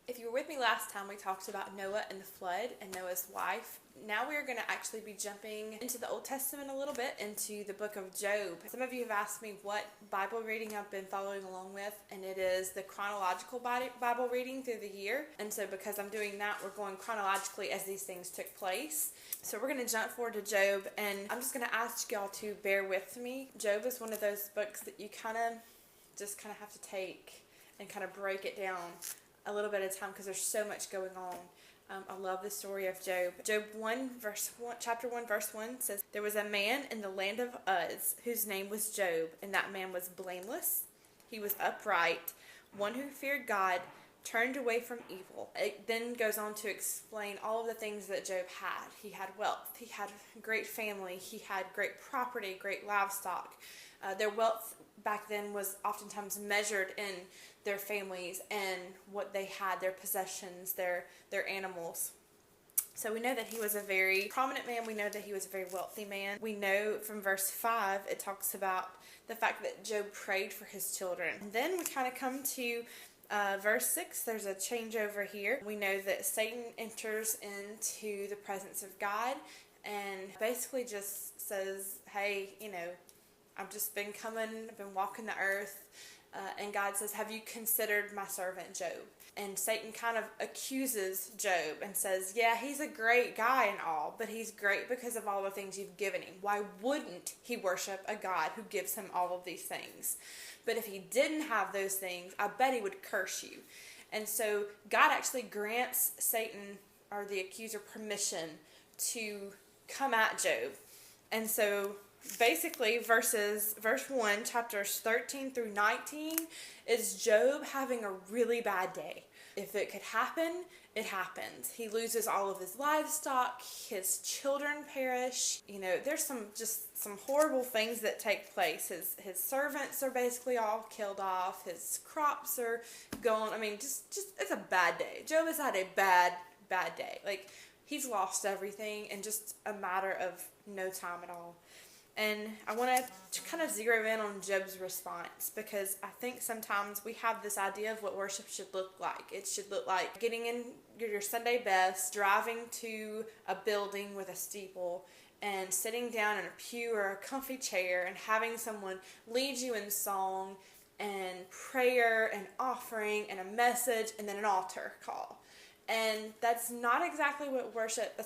If you were with me last time, we talked about Noah and the flood and Noah's wife. Now we are going to actually be jumping into the Old Testament a little bit, into the book of Job. Some of you have asked me what Bible reading I've been following along with, and it is the chronological Bible reading through the year. And so because I'm doing that, we're going chronologically as these things took place. So we're going to jump forward to Job, and I'm just going to ask y'all to bear with me. Job is one of those books that you kind of have to take and kind of break it down a little bit at a time because there's so much going on. I love the story of Job. Job 1, chapter 1, verse 1 says, "There was a man in the land of Uz whose name was Job, and that man was blameless. He was upright, one who feared God, turned away from evil." It then goes on to explain all of the things that Job had. He had wealth. He had a great family. He had great property, great livestock. Their wealth back then was oftentimes measured in their families and what they had, their possessions, their animals. So we know that he was a very prominent man. We know that he was a very wealthy man. We know from verse 5, it talks about the fact that Job prayed for his children. And then we kind of come to verse 6, there's a changeover here. We know that Satan enters into the presence of God and basically just says, hey, I've just been walking the earth. And God says, have you considered my servant Job? And Satan kind of accuses Job and says, yeah, he's a great guy and all, but he's great because of all the things you've given him. Why wouldn't he worship a God who gives him all of these things? But if he didn't have those things, I bet he would curse you. And so God actually grants Satan, or the accuser, permission to come at Job. And so basically, verse 1, chapters 13 through 19, is Job having a really bad day. If it could happen, it happens. He loses all of his livestock. His children perish. There's some horrible things that take place. His servants are basically all killed off. His crops are gone. Just it's a bad day. Job has had a bad day. Like, he's lost everything in just a matter of no time at all. And I want to kind of zero in on Job's response, because I think sometimes we have this idea of what worship should look like. It should look like getting in your Sunday best, driving to a building with a steeple, and sitting down in a pew or a comfy chair and having someone lead you in song and prayer and offering and a message and then an altar call. And that's not exactly what worship,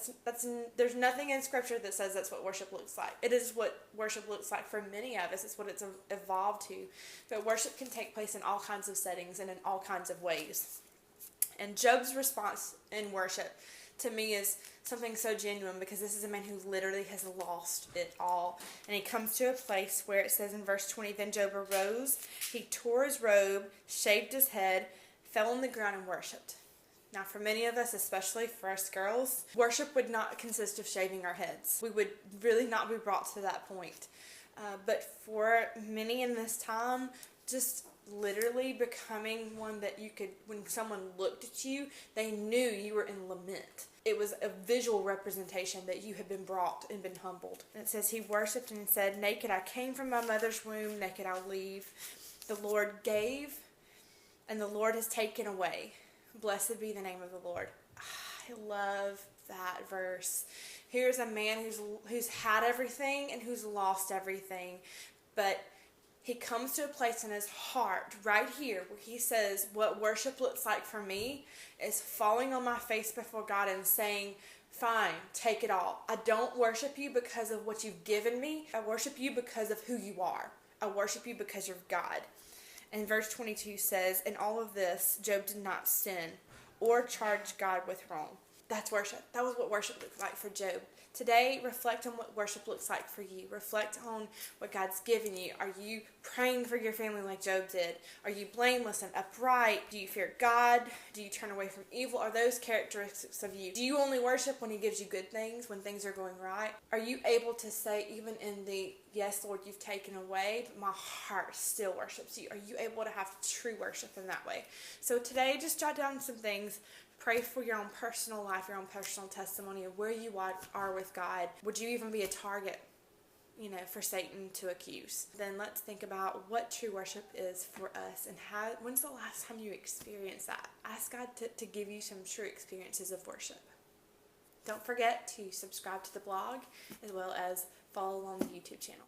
there's nothing in Scripture that says that's what worship looks like. It is what worship looks like for many of us. It's what it's evolved to. But worship can take place in all kinds of settings and in all kinds of ways. And Job's response in worship, to me, is something so genuine, because this is a man who literally has lost it all. And he comes to a place where it says in verse 20, "Then Job arose, he tore his robe, shaved his head, fell on the ground and worshipped." Now, for many of us, especially for us girls, worship would not consist of shaving our heads. We would really not be brought to that point. But for many in this time, just literally becoming one that you could, when someone looked at you, they knew you were in lament. It was a visual representation that you had been brought and been humbled. And it says, he worshipped and said, "Naked I came from my mother's womb, naked I'll leave. The Lord gave, and the Lord has taken away. Blessed be the name of the Lord." I love that verse. Here's a man who's had everything and who's lost everything, but he comes to a place in his heart right here where he says, what worship looks like for me is falling on my face before God and saying, fine, take it all. I don't worship you because of what you've given me. I worship you because of who you are. I worship you because you're God. And verse 22 says, "In all of this, Job did not sin or charge God with wrong." That's worship. That was what worship looked like for Job. Today, reflect on what worship looks like for you. Reflect on what God's given you. Are you praying for your family like Job did? Are you blameless and upright? Do you fear God? Do you turn away from evil? Are those characteristics of you? Do you only worship when he gives you good things, when things are going right? Are you able to say, even in the, yes, Lord, you've taken away, but my heart still worships you? Are you able to have true worship in that way? So today, just jot down some things. Pray for your own personal life, your own personal testimony of where you are with God. Would you even be a target? for Satan to accuse. Then let's think about what true worship is for us, and when's the last time you experienced that? Ask God to give you some true experiences of worship. Don't forget to subscribe to the blog as well as follow along the YouTube channel.